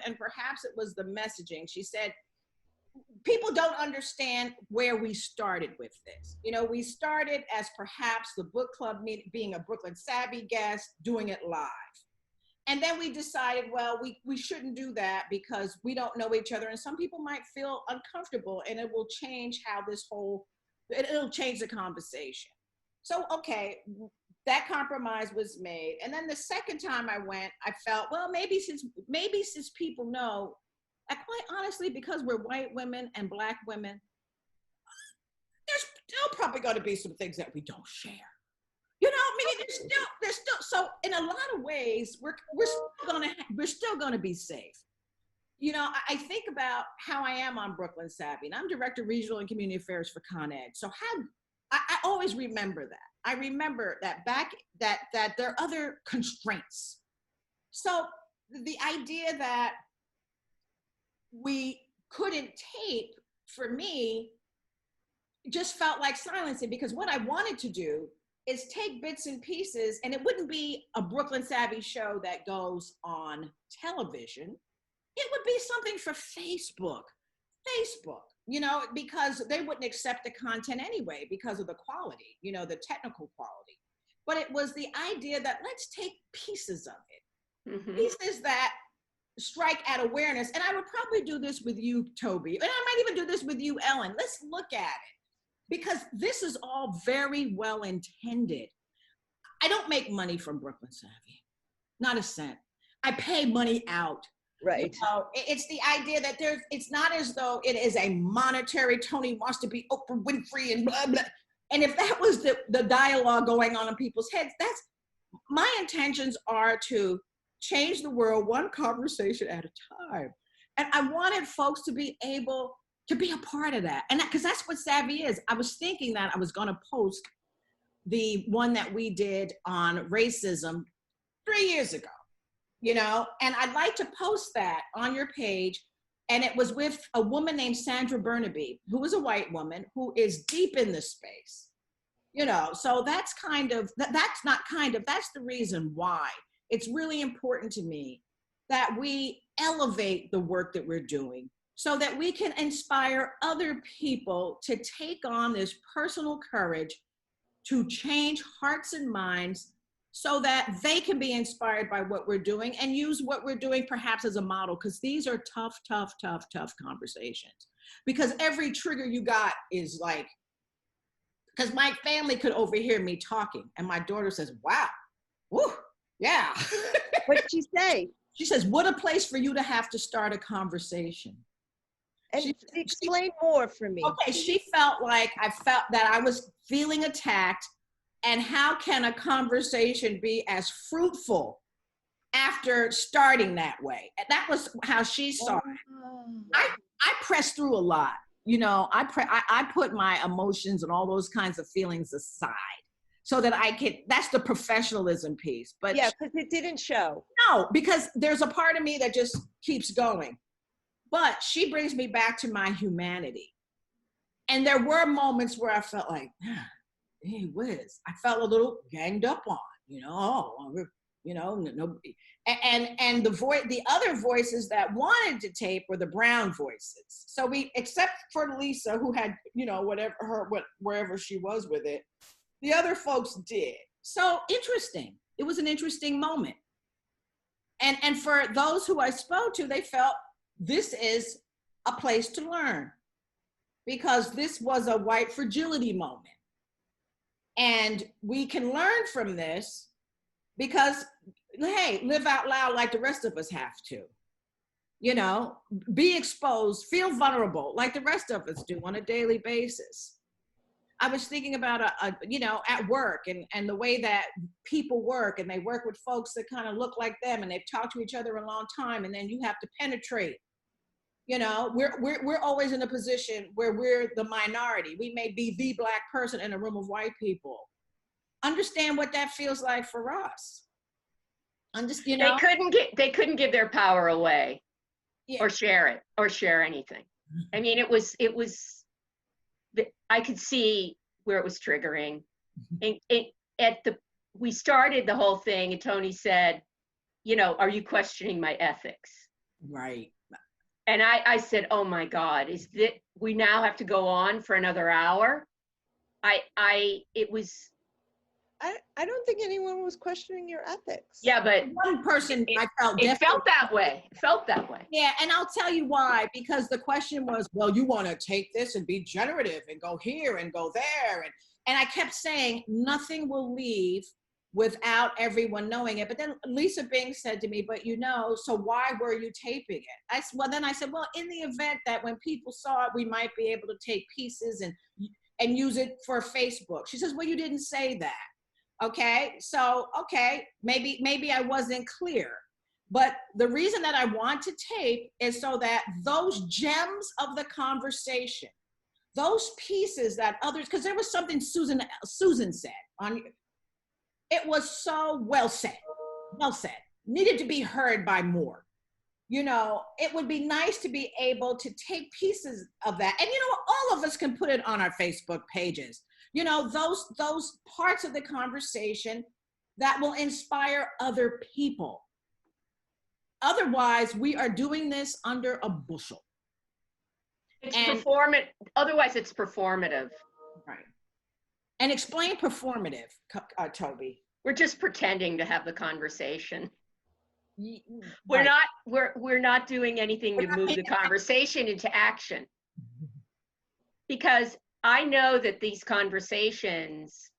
and perhaps it was the messaging. She said, people don't understand where we started with this. You know, we started as perhaps the book club being a Brooklyn Savvy guest, doing it live. And then we decided, well, we shouldn't do that because we don't know each other. And some people might feel uncomfortable, and it will change how it'll change the conversation. So, okay, that compromise was made. And then the second time I went, I felt, well, maybe since people know, quite honestly, because we're white women and Black women, there's still probably going to be some things that we don't share. You know, I mean, there's still, so in a lot of ways, we're still gonna be safe. You know, I think about how I am on Brooklyn Savvy, and I'm Director of Regional and Community Affairs for Con Ed. So I always remember that. I remember that that there are other constraints. So the idea that we couldn't tape, for me, just felt like silencing, because what I wanted to do is take bits and pieces, and it wouldn't be a Brooklyn Savvy show that goes on television. It would be something for Facebook, you know, because they wouldn't accept the content anyway because of the quality, you know, the technical quality. But it was the idea that let's take pieces of it, pieces that strike at awareness. And I would probably do this with you, Toby, and I might even do this with you, Ellen. Let's look at it, because this is all very well intended. I don't make money from Brooklyn Savvy, not a cent. I pay money out. Right. You know, it's the idea that it's not as though it is a monetary, Tony wants to be Oprah Winfrey and blah, blah. And if that was the dialogue going on in people's heads, my intentions are to change the world one conversation at a time. And I wanted folks to be able to be a part of that. And because that's what Savvy is. I was thinking that I was going to post the one that we did on racism 3 years ago, you know, and I'd like to post that on your page. And it was with a woman named Sandra Burnaby, who is a white woman who is deep in this space, you know. So that's that's the reason why it's really important to me that we elevate the work that we're doing, so that we can inspire other people to take on this personal courage to change hearts and minds, so that they can be inspired by what we're doing and use what we're doing perhaps as a model, because these are tough conversations. Because every trigger you got is like, because my family could overhear me talking, and my daughter says, wow, whoo, yeah. What'd she say? She says, what a place for you to have to start a conversation. And explain more for me. Okay, she felt like I felt that I was feeling attacked, and how can a conversation be as fruitful after starting that way? And that was how she saw it. I pressed through a lot, you know. I put my emotions and all those kinds of feelings aside, so that I could, that's the professionalism piece. But yeah, because it didn't show. No, because there's a part of me that just keeps going. But she brings me back to my humanity. And there were moments where I felt like, hey, whiz, I felt a little ganged up on, you know, you know, nobody. And the other voices that wanted to tape were the brown voices. So except for Lisa, who had, you know, wherever she was with it, the other folks did. So interesting. It was an interesting moment. And for those who I spoke to, they felt this is a place to learn, because this was a white fragility moment. And we can learn from this because, hey, live out loud like the rest of us have to. You know, be exposed, feel vulnerable like the rest of us do on a daily basis. I was thinking about, you know, at work and the way that people work, and they work with folks that kind of look like them, and they've talked to each other a long time, and then you have to penetrate. You know, we're always in a position where we're the minority. We may be the Black person in a room of white people. Understand what that feels like for us. You know, they couldn't give their power away, yeah, or share it, or share anything. I mean, it was. I could see where it was triggering. And we started the whole thing, and Tony said, you know, are you questioning my ethics? Right. And I said, oh my God, we now have to go on for another hour? It was, I don't think anyone was questioning your ethics. yeah, but One person I felt it definitely. felt that way. It felt that way. Yeah, and I'll tell you why. Because the question was, well, you want to take this and be generative and go here and go there, and I kept saying nothing will leave without everyone knowing it. But then Lisa Bing said to me, but so why were you taping it? Then I said, well, in the event that when people saw it, we might be able to take pieces and use it for Facebook. She says, well, you didn't say that. Okay, so maybe I wasn't clear. But the reason that I want to tape is so that those gems of the conversation, those pieces that others, because there was something Susan said on, it was so well said, needed to be heard by more. It would be nice to be able to take pieces of that. And all of us can put it on our Facebook pages. Those parts of the conversation that will inspire other people. Otherwise, we are doing this under a bushel. It's performative. Otherwise, it's performative. Right. And explain performative, Toby. We're just pretending to have the conversation. Right. We're not doing anything to move the conversation into action. Because I know that these conversations,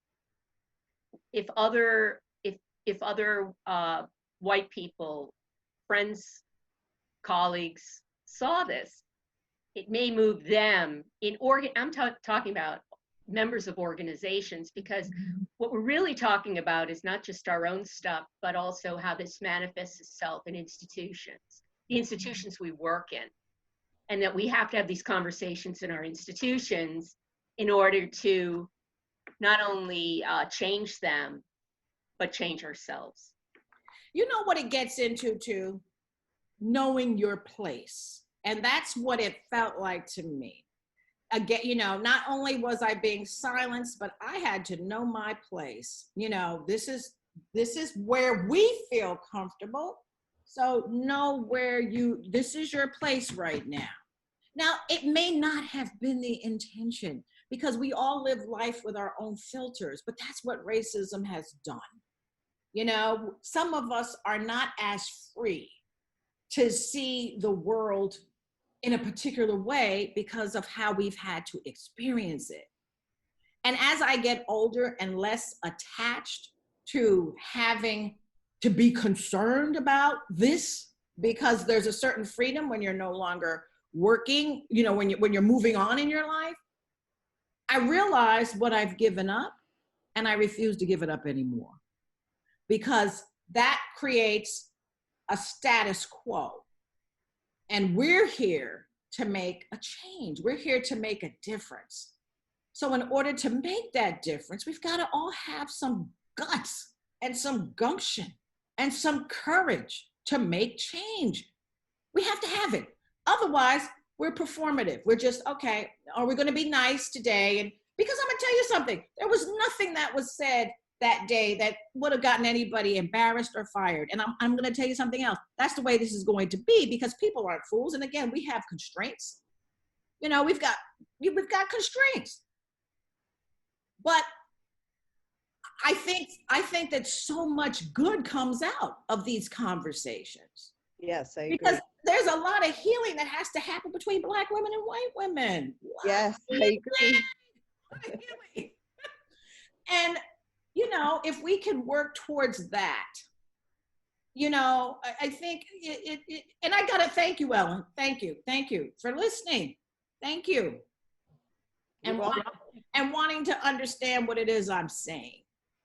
if other white people, friends, colleagues saw this, it may move them I'm talking about members of organizations, because what we're really talking about is not just our own stuff, but also how this manifests itself in institutions, the institutions we work in, and that we have to have these conversations in our institutions in order to not only change them, but change ourselves. You know what it gets into too? Knowing your place. And that's what it felt like to me. Again, not only was I being silenced, but I had to know my place. This is where we feel comfortable. So know this is your place right now. Now, it may not have been the intention, because we all live life with our own filters, but that's what racism has done. Some of us are not as free to see the world in a particular way because of how we've had to experience it. And as I get older and less attached to having to be concerned about this, because there's a certain freedom when you're no longer working, when you're moving on in your life, I realize what I've given up, and I refuse to give it up anymore, because that creates a status quo. And we're here to make a change. We're here to make a difference. So in order to make that difference, we've got to all have some guts and some gumption and some courage to make change. We have to have it. Otherwise, we're performative. We're just, okay, are we going to be nice today? And because I'm going to tell you something, there was nothing that was said that day that would have gotten anybody embarrassed or fired. And I'm going to tell you something else. That's the way this is going to be, because people aren't fools. And again, we have constraints. We've got constraints. But I think that so much good comes out of these conversations. Yes, I agree. Because there's a lot of healing that has to happen between Black women and white women. Yes, I agree. And if we can work towards that, I think it and I gotta thank you, Ellen. Thank you for listening. Thank you. And wanting to understand what it is I'm saying.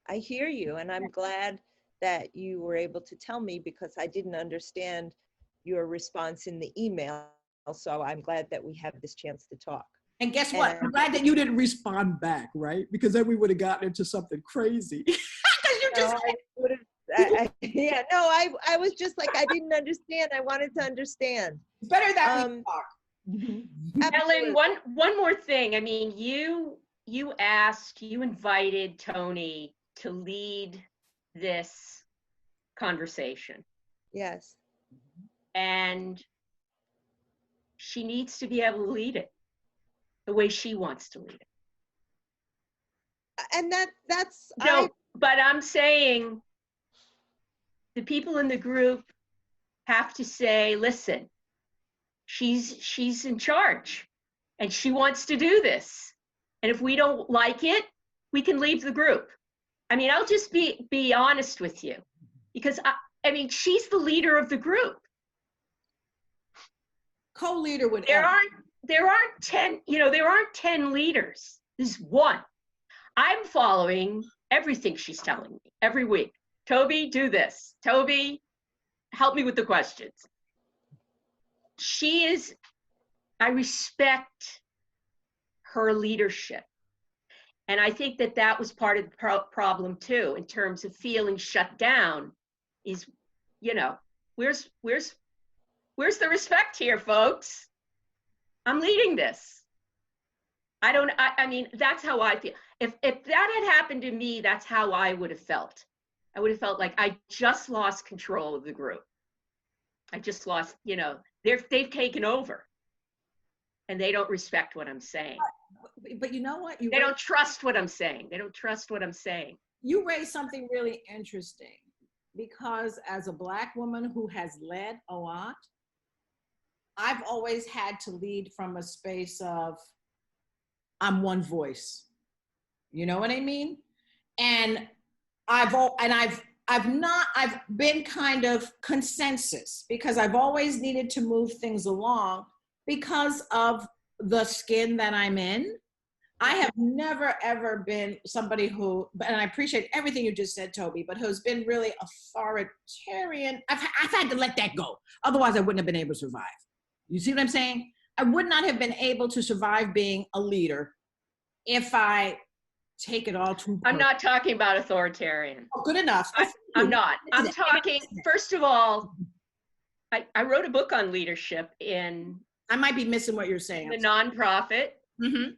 I hear you, and I'm glad that you were able to tell me, because I didn't understand your response in the email. So I'm glad that we have this chance to talk. And guess what? I'm glad that you didn't respond back, right? Because then we would have gotten into something crazy. I was just like, I didn't understand. I wanted to understand. It's better that we talk. Ellen, one more thing. I mean, you invited Tony to lead this conversation. Yes. and she needs to be able to lead it the way she wants to lead it. And that's No, but I'm saying the people in the group have to say, listen, she's in charge and she wants to do this. And if we don't like it, we can leave the group. I mean, I'll just be honest with you, because I mean, she's the leader of the group. Co-leader with There aren't 10, there aren't 10 leaders. There's one. I'm following everything she's telling me every week. Toby, do this. Toby, help me with the questions. I respect her leadership. And I think that was part of the problem too, in terms of feeling shut down, is, where's the respect here, folks? I'm leading this. I mean, that's how I feel. If that had happened to me, that's how I would have felt. I would have felt like I just lost control of the group. I just lost, they've taken over and they don't respect what I'm saying. But you know what? They don't trust what I'm saying. They don't trust what I'm saying. You raised something really interesting, because as a Black woman who has led a lot, I've always had to lead from a space of, I'm one voice. You know what I mean? And I've been kind of consensus, because I've always needed to move things along because of the skin that I'm in. I have never, ever been somebody who, and I appreciate everything you just said, Toby, but who's been really authoritarian. I've had to let that go. Otherwise, I wouldn't have been able to survive. You see what I'm saying? I would not have been able to survive being a leader if I take it all too I'm not talking about authoritarian. Oh, good enough. I'm not. I'm talking, first of all, I wrote a book on leadership in I might be missing what you're saying. the nonprofit. Mm-hmm.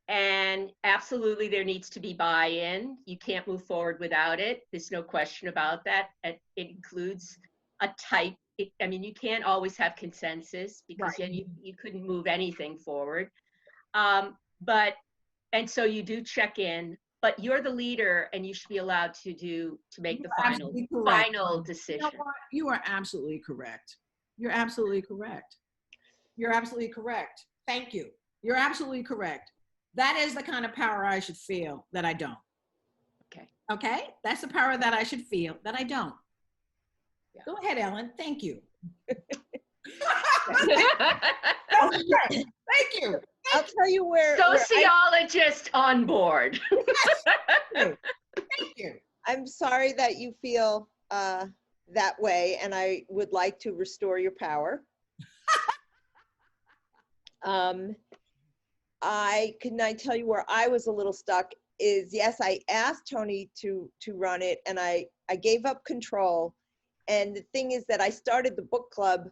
And absolutely, there needs to be buy-in. You can't move forward without it. There's no question about that. It includes a type. You can't always have consensus, because Right. then you couldn't move anything forward. And so you do check in, but you're the leader and you should be allowed to make the final decision. You know what? You are absolutely correct. You're absolutely correct. You're absolutely correct. Thank you. You're absolutely correct. That is the kind of power I should feel that I don't. Okay. Okay? That's the power that I should feel that I don't. Yeah. Go ahead, Ellen. Thank you. Thank you. I'll tell you where Sociologist on board. Thank you. I'm sorry that you feel that way, and I would like to restore your power. I tell you where I was a little stuck is, yes, I asked Tony to run it, and I gave up control. And the thing is that I started the book club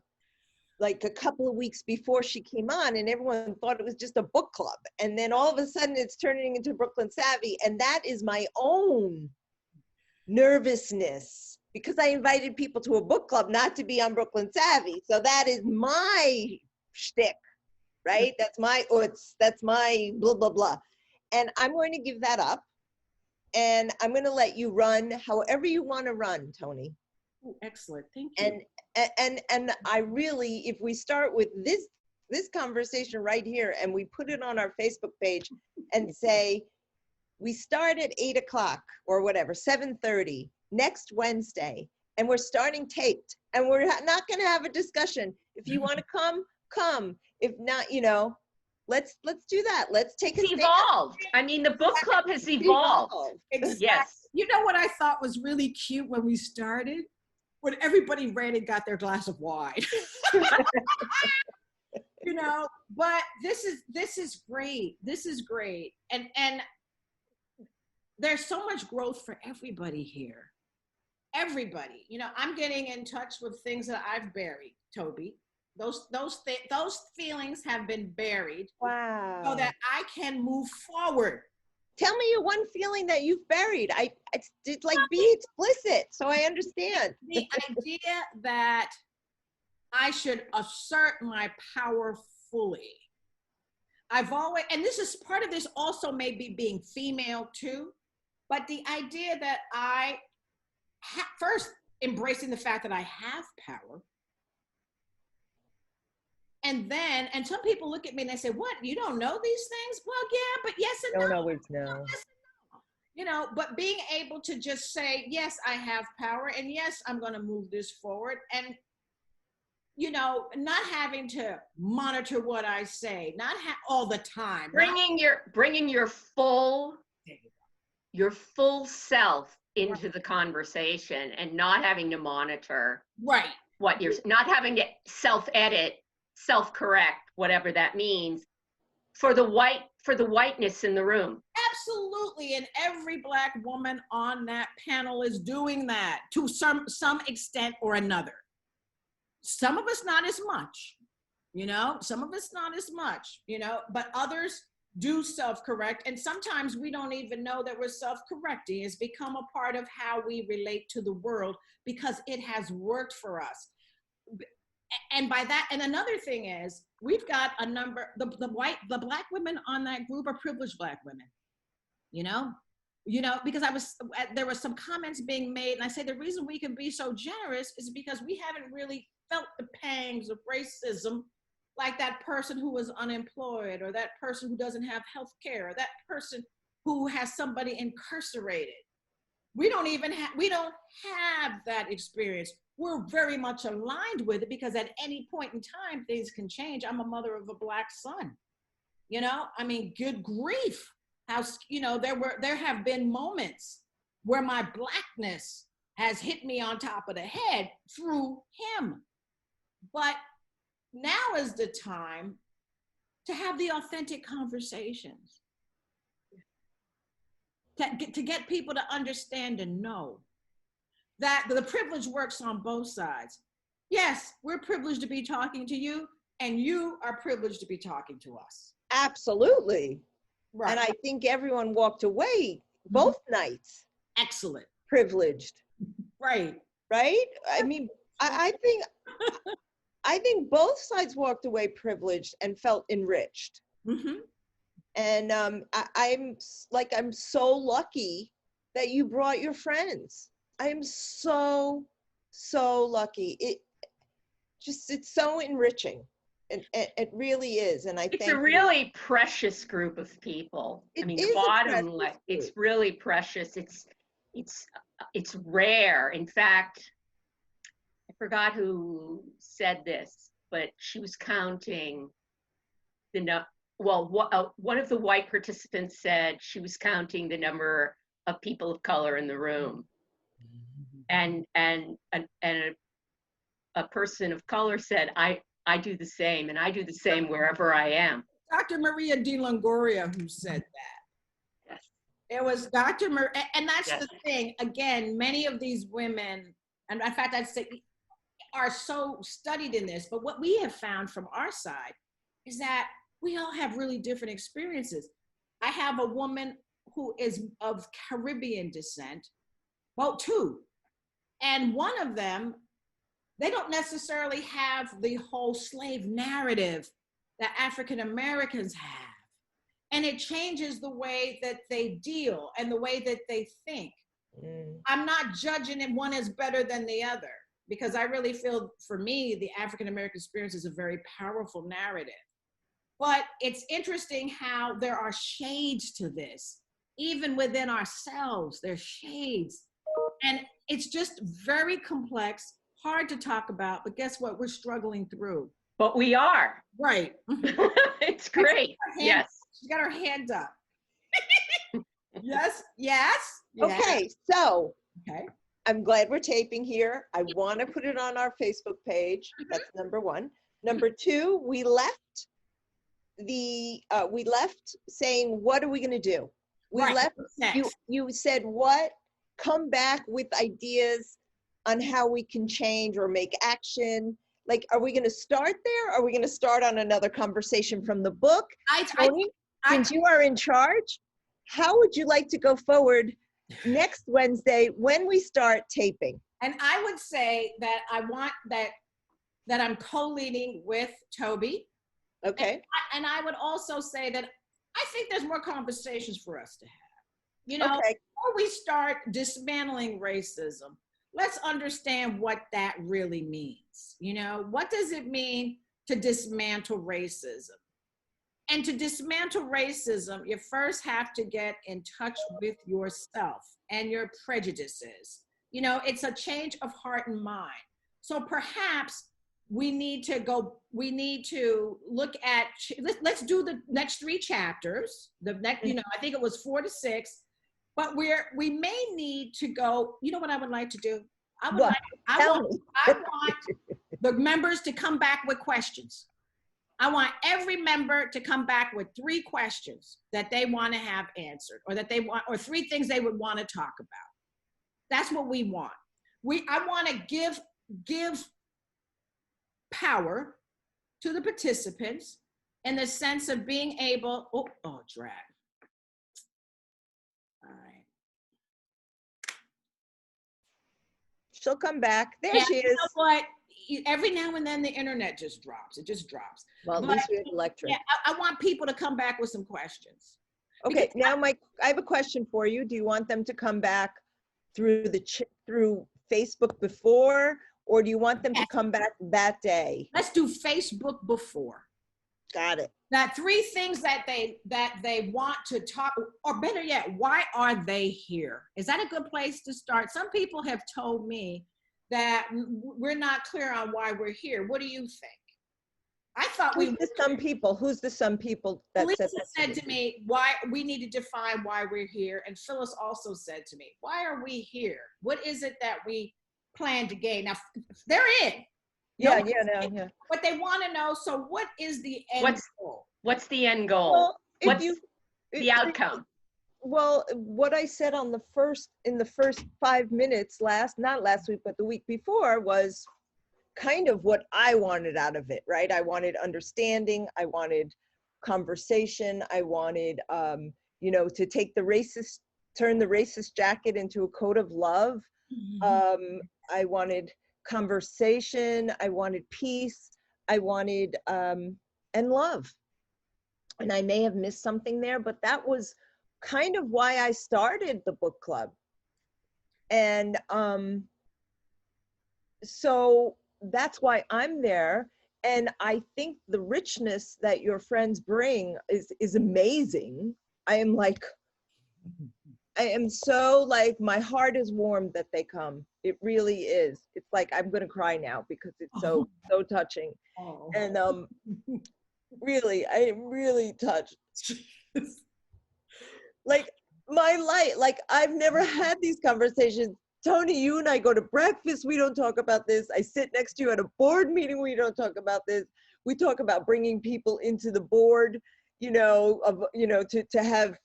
like a couple of weeks before she came on, and everyone thought it was just a book club. And then all of a sudden it's turning into Brooklyn Savvy. And that is my own nervousness, because I invited people to a book club not to be on Brooklyn Savvy. So that is my shtick, right? That's my blah, blah, blah. And I'm going to give that up. And I'm going to let you run however you want to run, Tony. Oh, excellent. Thank you. And I really, if we start with this conversation right here and we put it on our Facebook page and say, we start at 8 o'clock or whatever, 7:30 next Wednesday, and we're starting taped, and we're not going to have a discussion. If you want to come. If not, let's do that. Let's take It's evolved. I mean, the book club has evolved. Exactly. Yes. You know what I thought was really cute when we started? When everybody ran and got their glass of wine. But this is great. This is great. And there's so much growth for everybody here. Everybody. I'm getting in touch with things that I've buried, Toby. Those feelings have been buried. Wow. So that I can move forward. Tell me your one feeling that you've buried. Be explicit so I understand. The idea that I should assert my power fully. I've always, and this is part of this also maybe being female too, but the idea that first embracing the fact that I have power. And then, and some people look at me and they say, what, you don't know these things? Well, yeah, but yes and no. Don't always know. Yes and no. But being able to just say, yes, I have power, and yes, I'm going to move this forward. And, not having to monitor what I say, not all the time. Bringing your full self into the conversation and not having to monitor. Right. What you're not having to self-edit, self-correct, whatever that means, for the whiteness in the room. Absolutely, and every Black woman on that panel is doing that to some extent or another. Some of us not as much, some of us not as much, but others do self-correct, and sometimes we don't even know that we're self-correcting. It's become a part of how we relate to the world because it has worked for us. And by that, and another thing is, we've got a number, the Black women on that group are privileged Black women, because there were some comments being made, and I say the reason we can be so generous is because we haven't really felt the pangs of racism like that person who was unemployed, or that person who doesn't have health care, or that person who has somebody incarcerated. We don't have that experience. We're very much aligned with it because at any point in time, things can change. I'm a mother of a Black son. Good grief. There have been moments where my Blackness has hit me on top of the head through him. But now is the time to have the authentic conversations, to get people to understand and know that the privilege works on both sides. Yes, we're privileged to be talking to you, and you are privileged to be talking to us. Absolutely. Right. And I think everyone walked away both nights. Excellent. Privileged. Right. Right? I think both sides walked away privileged and felt enriched. Mm-hmm. And I'm so lucky that you brought your friends. I am so lucky. It's so enriching. It really is. And it's a really precious group of people. It's really precious. It's rare. In fact, I forgot who said this, but she was counting one of the white participants said she was counting the number of people of color in the room. And a person of color said, I do the same, and I do the same wherever I am. Dr. Maria de Longoria who said that. Yes. It was Dr. And that's the thing. Again, many of these women, and in fact, I'd say, are so studied in this, but what we have found from our side is that we all have really different experiences. I have a woman who is of Caribbean descent, well, two. And one of them, they don't necessarily have the whole slave narrative that African Americans have. And it changes the way that they deal and the way that they think. I'm not judging if one is better than the other, because I really feel, for me, the African American experience is a very powerful narrative. But it's interesting how there are shades to this. Even within ourselves, there's shades. And it's just very complex, hard to talk about, but guess what? We're struggling through. But we are. Right. It's great. Yes. She's got her hand up. Yes. Okay, so okay. I'm glad we're taping here. I want to put it on our Facebook page. That's number one. Number two, we left saying, what are we going to do? We left. You said what? Come back with ideas on how we can change or make action. Like, are we going to start there? Are we going to start on another conversation from the book? Tony, since you are in charge, how would you like to go forward next Wednesday when we start taping? And I would say that I want that that I'm co-leading with Toby. Okay. And I would also say that I think there's more conversations for us to have. You know, Okay. before we start dismantling racism, let's understand what that really means. You know, what does it mean to dismantle racism? And to dismantle racism, you first have to get in touch with yourself and your prejudices. You know, it's a change of heart and mind. So perhaps we need to look at, let's do the next 3 chapters. The next, you know, I think it was 4 to 6, but we may need to go, you know what I would like to do? I want the members to come back with questions. I want every member to come back with 3 questions that they want to have answered, or that they want, or 3 things they would want to talk about. That's what we want. I want to give power to the participants in the sense of being able, drag. All right. She'll come back. There she is. You know what? Every now and then the internet just drops. It just drops. Well, at least we have electric. Yeah, I want people to come back with some questions. Okay, now Mike, I have a question for you. Do you want them to come back through through Facebook before, or do you want them to come back that day? Let's do Facebook before. Got it. That 3 things that they want to talk, or better yet, why are they here? Is that a good place to start? Some people have told me that we're not clear on why we're here. What do you think? I thought Who's the some people that Lisa said to me why we need to define why we're here, and Phyllis also said to me, why are we here? What is it that we plan to gain? Now they're in. Yeah. But they want to know, so what is the end goal? What's the end goal? Well, What's the outcome? Well, what I said in the first 5 minutes not last week, but the week before, was kind of what I wanted out of it, right? I wanted understanding. I wanted conversation. I wanted, to turn the racist jacket into a coat of love. I wanted conversation. I wanted peace. I wanted, and love. And I may have missed something there, but that was kind of why I started the book club. And so that's why I'm there. And I think the richness that your friends bring is amazing. I am so my heart is warmed that they come. It really is. It's like I'm gonna cry now because it's so touching. Oh. And really, I am really touched. My light, I've never had these conversations. Tony, you and I go to breakfast, we don't talk about this. I sit next to you at a board meeting, we don't talk about this. We talk about bringing people into the board, to have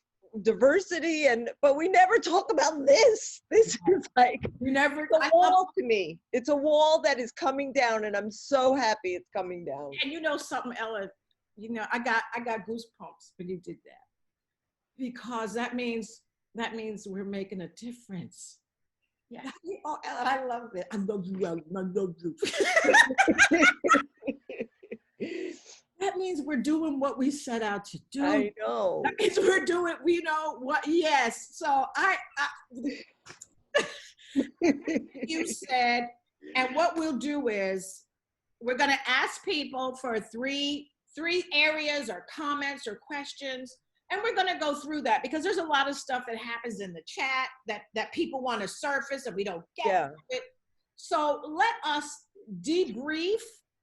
diversity, but we never talk about this. This is a wall to me. It's a wall that is coming down, and I'm so happy it's coming down. And you know something, Ella, I got goosebumps when you did that, because that means we're making a difference. Yeah. Oh, Ella, I love it. I love you, Ella. I love you. That means we're doing what we set out to do. I know. That means we're doing, what, yes. So you said, and what we'll do is we're going to ask people for three areas or comments or questions. And we're going to go through that because there's a lot of stuff that happens in the chat that people want to surface and we don't get it. So let us debrief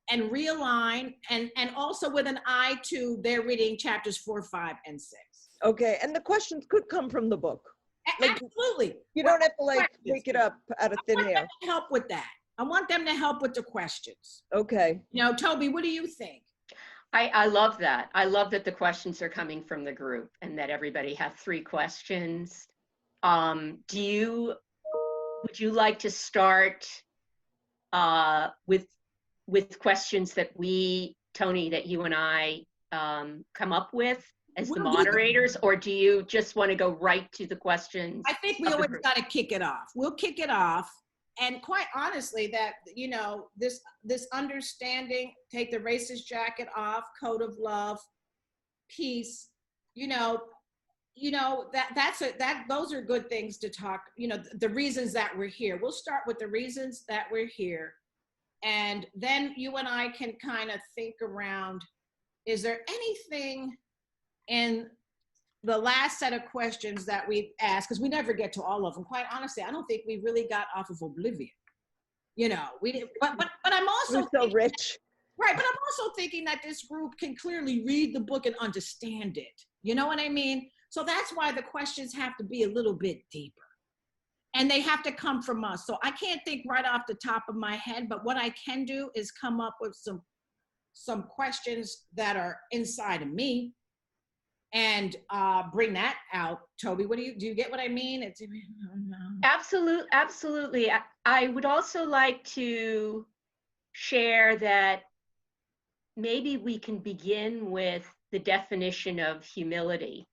and realign, and also with an eye to their reading chapters 4, 5, and 6. Okay, and the questions could come from the book. Absolutely. You don't have to make it up out of thin air. Help with that. I want them to help with the questions. Okay. Toby, what do you think? I love that. I love that the questions are coming from the group and that everybody has 3 questions. Would you like to start with questions that Tony, that you and I come up with as the moderators, or do you just want to go right to the questions? I think we always got to kick it off. We'll kick it off, and quite honestly, that, you know, this understanding, take the racist jacket off, code of love, peace, you know, those are good things to talk, you know, the reasons that we're here. We'll start with the reasons that we're here. And then you and I can kind of think around, is there anything in the last set of questions that we've asked, because we never get to all of them. Quite honestly, I don't think we really got off of oblivion. You know, we didn't, but I'm also We're so rich. right, but I'm also thinking that this group can clearly read the book and understand it. You know what I mean? So that's why the questions have to be a little bit deeper. And they have to come from us. So I can't think right off the top of my head, but what I can do is come up with some questions that are inside of me and bring that out. Toby, do you get what I mean? Absolutely. I would also like to share that maybe we can begin with the definition of humility.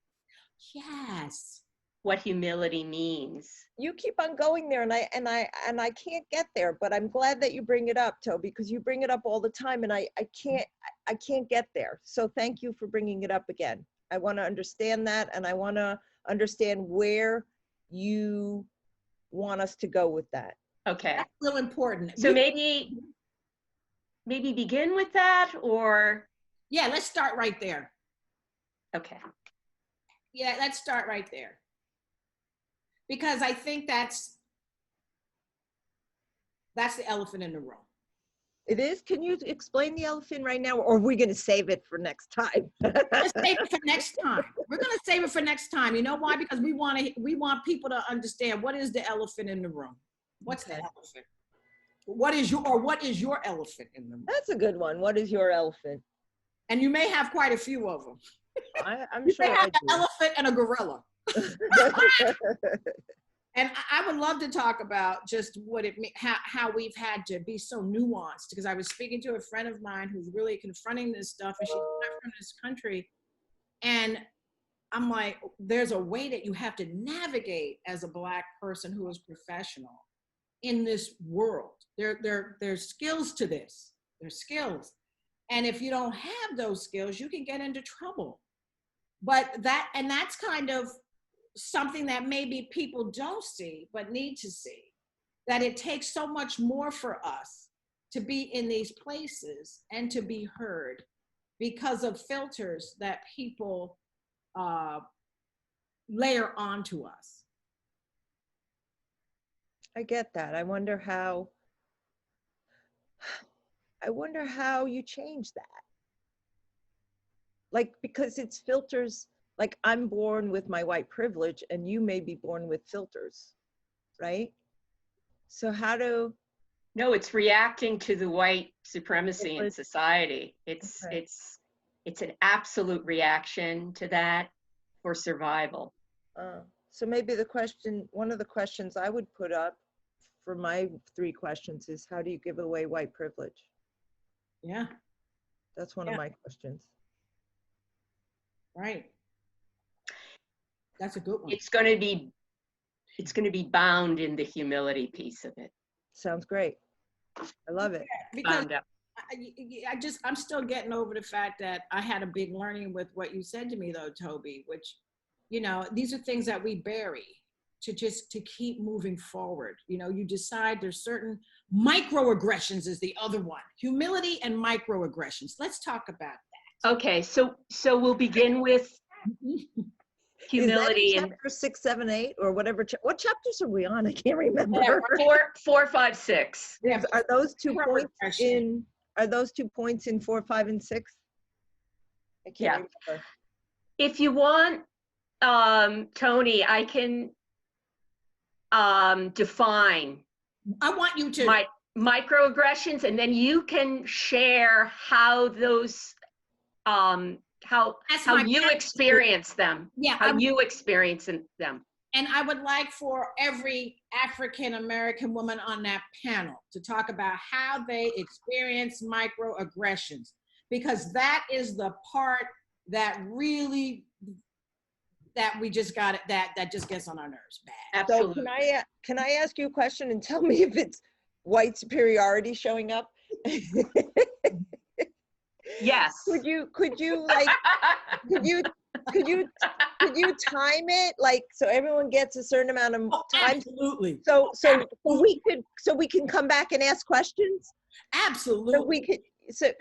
Yes. What humility means. You keep on going there, and I can't get there, but I'm glad that you bring it up, Toby, because you bring it up all the time, and I can't get there. So thank you for bringing it up again. I want to understand that, and I want to understand where you want us to go with that. Okay. That's real important. So maybe begin with that, or? Yeah, let's start right there. Okay. Yeah, let's start right there. Because I think that's the elephant in the room. It is? Can you explain the elephant right now, or are we going to save it for next time? Let's save it for next time. We're going to save it for next time. You know why? Because we want people to understand, what is the elephant in the room? What's the elephant? What is your elephant in the room? That's a good one. What is your elephant? And you may have quite a few of them. I'm sure you may have I an do. elephant and a gorilla. And I would love to talk about just what it means, how we've had to be so nuanced, because I was speaking to a friend of mine who's really confronting this stuff, and she's not from this country. And I'm like, there's a way that you have to navigate as a Black person who is professional in this world. There's skills to this. There's skills. And if you don't have those skills, you can get into trouble. But that's kind of something that maybe people don't see, but need to see, that it takes so much more for us to be in these places and to be heard because of filters that people layer onto us. I get that. I wonder how you change that. Like, because it's filters. Like, I'm born with my white privilege, and you may be born with filters, right? So No, it's reacting to the white supremacy in society. It's an absolute reaction to that for survival. So maybe one of the questions I would put up for my 3 questions is, how do you give away white privilege? Yeah. That's one of my questions. Right. That's a good one. It's going to be bound in the humility piece of it. Sounds great. I love it. Because I'm still getting over the fact that I had a big learning with what you said to me, though, Toby, which, you know, these are things that we bury to keep moving forward. You know, you decide there's certain microaggressions is the other one. Humility and microaggressions. Let's talk about that. Okay, so we'll begin with humility. Is that chapter 6, 7, 8, or whatever. What chapters are we on? I can't remember. 4, 5, 6. Yeah, are those 2 points in? Are those 2 points in 4, 5, and 6? I can't remember. If you want, Tony, I can define. I want you to. Microaggressions, and then you can share how those how you experience them. Yeah, how you experience them. And I would like for every African American woman on that panel to talk about how they experience microaggressions, because that is the part that really that we just got it, that just gets on our nerves bad. Absolutely. So can I ask you a question and tell me if it's white superiority showing up? Yes. Could you like could you time it like so everyone gets a certain amount of Oh, time? absolutely. So we can come back and ask questions. Absolutely.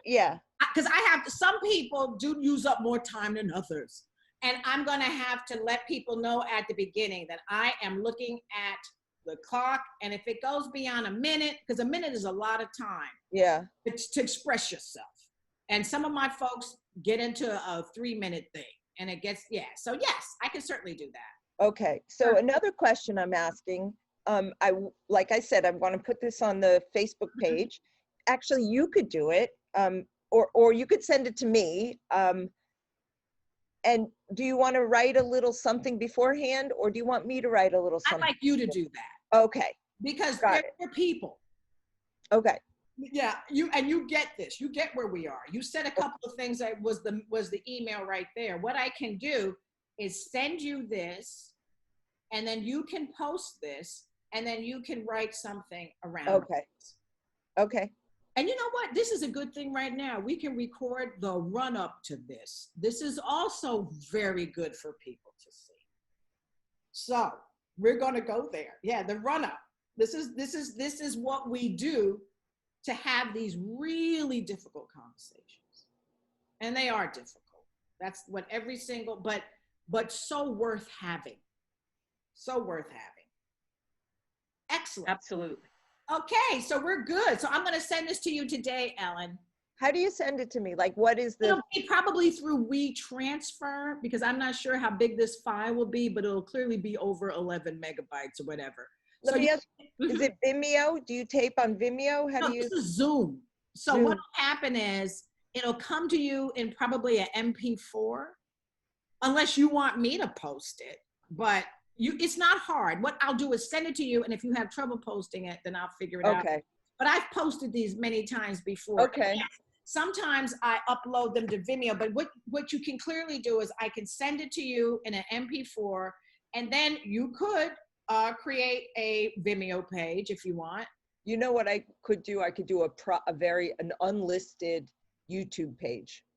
Yeah. Because some people do use up more time than others. And I'm going to have to let people know at the beginning that I am looking at the clock. And if it goes beyond a minute, because a minute is a lot of time. Yeah. It's to express yourself. And some of my folks get into a 3-minute thing and it gets, yeah. So yes, I can certainly do that. Okay. So another question I'm asking, like I said, I'm going to put this on the Facebook page. Actually, you could do it, or you could send it to me. And do you want to write a little something beforehand, or do you want me to write a little I'd something? like you to do that. Okay. Because Got they're people. Okay. Yeah, you get this. You get where we are. You said a couple of things that was the email right there. What I can do is send you this, and then you can post this, and then you can write something around. Okay. Okay. And you know what? This is a good thing right now. We can record the run up to this. This is also very good for people to see. So we're going to go there. Yeah, the run up. This is what we do to have these really difficult conversations. And they are difficult. That's what every single, but so worth having. So worth having. Excellent. Absolutely. Okay, so we're good. So I'm going to send this to you today, Ellen. How do you send it to me? Like, what is the? It'll be probably through WeTransfer, because I'm not sure how big this file will be, but it'll clearly be over 11 megabytes or whatever. Let me ask, is it Vimeo? Do you tape on Vimeo? How do you? This is Zoom. So Zoom. what'll happen is it'll come to you in probably an MP4, unless you want me to post it. But it's not hard. What I'll do is send it to you, and if you have trouble posting it, then I'll figure it out. Okay. But I've posted these many times before. Okay. Sometimes I upload them to Vimeo, but what you can clearly do is I can send it to you in an MP4, and then you could create a Vimeo page if you want. You know what I could do? I could do an unlisted YouTube page.